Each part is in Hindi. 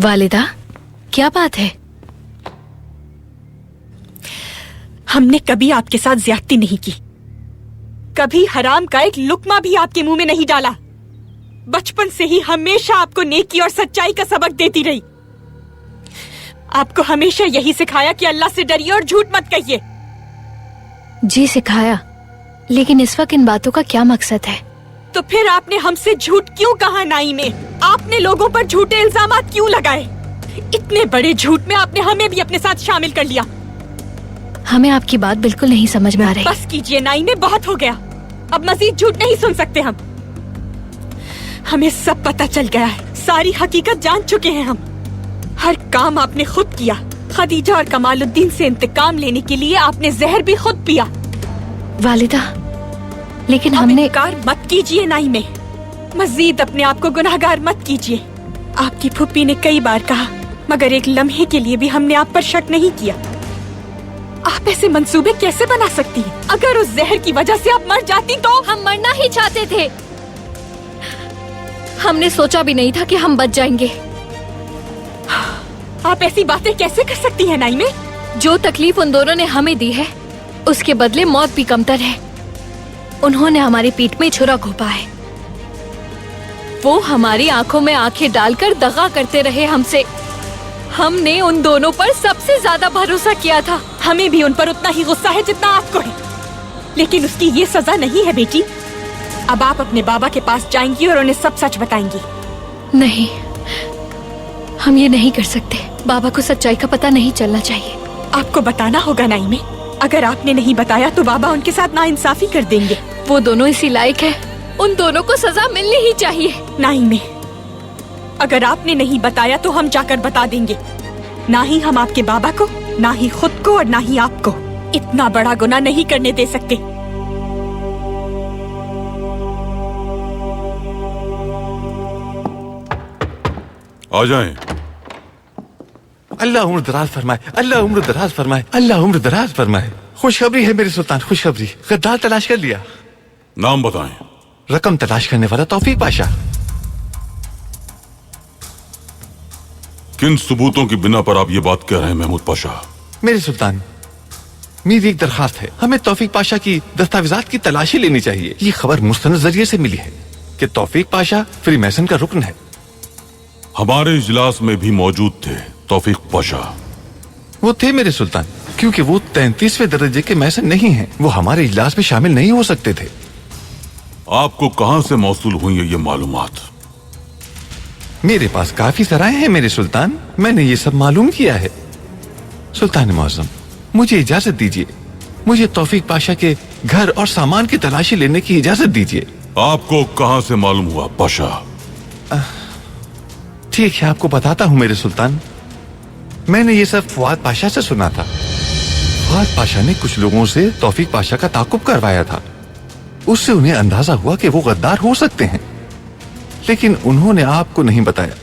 वालिदा, क्या बात है? हमने कभी आपके साथ ज्यादती नहीं की, कभी हराम का एक लुक्मा भी आपके मुंह में नहीं डाला। बचपन से ही हमेशा आपको नेकी और सच्चाई का सबक देती रही। आपको हमेशा यही सिखाया कि अल्लाह से डरिए और झूठ मत कहिए। जी सिखाया, लेकिन इस वक्त इन बातों का क्या मकसद है? तो फिर आपने हमसे झूठ क्यों कहा नाई में? आपने लोगों पर झूठे इल्जामात क्यों लगाए? इतने बड़े झूठ में आपने हमें भी अपने साथ शामिल कर लिया। हमें आपकी बात बिल्कुल नहीं समझ में आ रही। बस कीजिए नाई में, बहुत हो गया। अब मजीद झूठ नहीं सुन सकते हम। हमें सब पता चल गया है, सारी हकीकत जान चुके हैं हम। हर काम आपने खुद किया। खदीजा और कमालुद्दीन से इंतकाम लेने के लिए आपने जहर भी खुद पिया। वालिदा, लेकिन हमने इनकार मत कीजिए नाई में, मजीद अपने आप को गुनाहगार मत कीजिए। आपकी फूफी ने कई बार कहा, मगर एक लम्हे के लिए भी हमने आप पर शक नहीं किया। आप ऐसे मंसूबे कैसे बना सकती हैं? अगर उस जहर की वजह से आप मर जाती तो? हम मरना ही चाहते थे। हमने सोचा भी नहीं था कि हम बच जाएंगे। आप ऐसी बातें कैसे कर सकती हैं नाई में? जो तकलीफ उन दोनों ने हमें दी है, उसके बदले मौत भी कमतर है। उन्होंने हमारी पीठ में छुरा घोंपा है। वो हमारी आंखों में आंखें डालकर दगा करते रहे हमसे। हमने उन दोनों पर सबसे ज्यादा भरोसा किया था। हमें भी उन पर उतना ही गुस्सा है जितना आपको है, लेकिन उसकी ये सजा नहीं है बेटी। अब आप अपने बाबा के पास जाएंगी और उन्हें सब सच बताएंगी। नहीं, हम ये नहीं कर सकते। बाबा को सच्चाई का पता नहीं चलना चाहिए। आपको बताना होगा नाई में। अगर आपने नहीं बताया तो बाबा उनके साथ नाइंसाफी कर देंगे। वो दोनों इसी लायक है, उन दोनों को सजा मिलनी ही चाहिए। नाई में, अगर आपने नहीं बताया तो हम जाकर बता देंगे। ना ही हम आपके बाबा को, ना ही खुद को और ना ही आपको इतना बड़ा गुनाह नहीं करने दे सकते। आ जाएं। अल्लाह उम्र दराज फरमाए, अल्लाह उम्र दराज फरमाए, अल्लाह उम्र दराज फरमाए। खुशखबरी है मेरे सुल्तान, खुशखबरी। गद्दार तलाश कर लिया। नाम बताएं। रकम तलाश करने वाला तौफीक पाशा। किन सबूतों की बिना पर आप ये बात कह रहे हैं महमूद पाशा? मेरे सुल्तान, मेरी एक दरखास्त है। हमें तौफीक पाशा की दस्तावेजात की तलाशी लेनी चाहिए। ये खबर मुस्तनद जरिए से मिली है कि तौफीक पाशा फ्रीमेसन का रुकन है। हमारे इजलास में भी मौजूद थे तौफीक पाशा। वो थे मेरे सुल्तान, क्योंकि वो 33वें दर्जे के मैसन नहीं हैं। वो हमारे इजलास में शामिल नहीं हो सकते थे। आपको कहां से मौसूल हुई है ये मालूमात? मेरे पास काफी सराय हैं मेरे सुल्तान, मैंने ये सब मालूम किया है। सुल्तान मुअज्जम, मुझे इजाजत दीजिए। मुझे तौफीक पाशा के घर और सामान की तलाशी लेने की इजाजत दीजिए। आपको कहां से मालूम हुआ पाशा? ठीक है, आपको बताता हूँ मेरे सुल्तान। मैंने ये सब फुआद पाशा से सुना था। फुआद पाशा ने कुछ लोगों से तौफीक पाशा का ताकुब करवाया था। उससे उन्हें अंदाजा हुआ कि वो गद्दार हो सकते हैं, लेकिन उन्होंने आपको नहीं बताया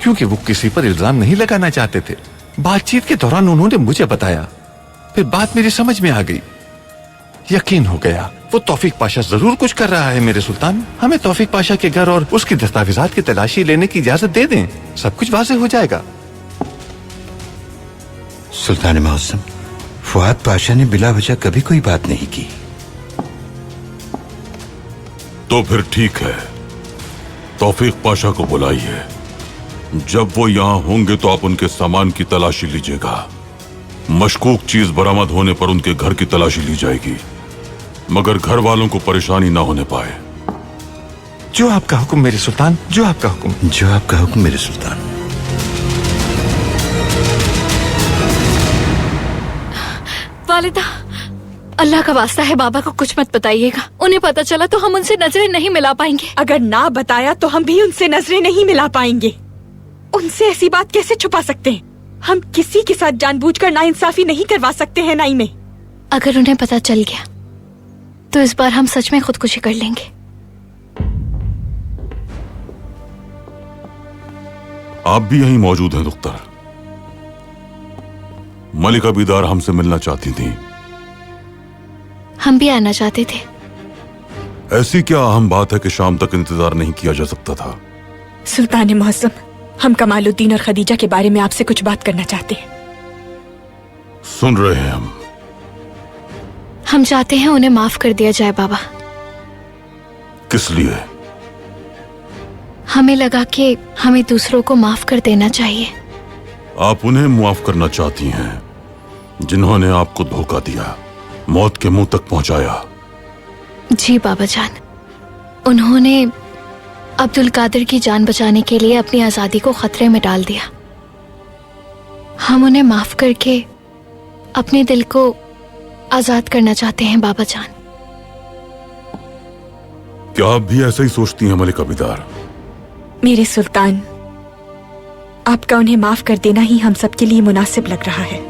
क्योंकि वो किसी पर इल्जाम नहीं लगाना चाहते थे। बातचीत के दौरान उन्होंने मुझे बताया, फिर बात मेरी समझ में आ गई। यकीन हो गया वो तौफीक पाशा जरूर कुछ कर रहा है मेरे सुल्तान। हमें तौफीक पाशा के घर और उसकी दस्तावेजात की तलाशी लेने की इजाजत दे दें, सब कुछ वाज़ेह हो जाएगा। सुल्तान मुअज्जम, फुआद पाशा ने बिला वजह कभी कोई बात नहीं की। तो फिर ठीक है, तौफीक पाशा को बुलाइए। जब वो यहाँ होंगे तो आप उनके सामान की तलाशी लीजिएगा। मशकूक चीज बरामद होने पर उनके घर की तलाशी ली जाएगी, मगर घर वालों को परेशानी ना होने पाए। जो आपका हुक्म मेरे सुल्तान, जो आपका हुक्म। जो आपका हुक्म मेरे सुल्तान। वालिदा, अल्लाह का वास्ता है बाबा को कुछ मत बताइएगा। उन्हें पता चला तो हम उनसे नजरें नहीं मिला पाएंगे। अगर ना बताया तो हम भी उनसे नजरें नहीं मिला पाएंगे। उनसे ऐसी बात कैसे छुपा सकते हैं? हम किसी के साथ जानबूझकर नाइंसाफी नहीं करवा सकते हैं नाई में। अगर उन्हें पता चल गया तो इस बार हम सच में खुदकुशी कर लेंगे। आप भी यहीं मौजूद हैं दुख्तर। मलिका बीदार हमसे मिलना चाहती थी। हम भी आना चाहते थे। ऐसी क्या अहम बात है कि शाम तक इंतजार नहीं किया जा सकता था? सुल्तान मुअज्जम, हम कमालुद्दीन और खदीजा के बारे में आपसे कुछ बात करना चाहते हैं। सुन रहे हैं हम चाहते हैं उन्हें माफ कर दिया जाए बाबा। किस लिए? हमें लगा कि हमें दूसरों को माफ कर देना चाहिए। आप उन्हें माफ करना चाहती हैं जिन्होंने आपको धोखा दिया, मौत के मुंह तक पहुंचाया। जी बाबा जान, उन्होंने अब्दुल कादिर की जान बचाने के लिए अपनी आजादी को खतरे में डाल दिया। हम उन्हें माफ करके अपने दिल को आजाद करना चाहते हैं बाबा जान। क्या आप भी ऐसा ही सोचती हैं मलिक अबीदार? मेरे सुल्तान, आपका उन्हें माफ कर देना ही हम सबके लिए मुनासिब लग रहा है।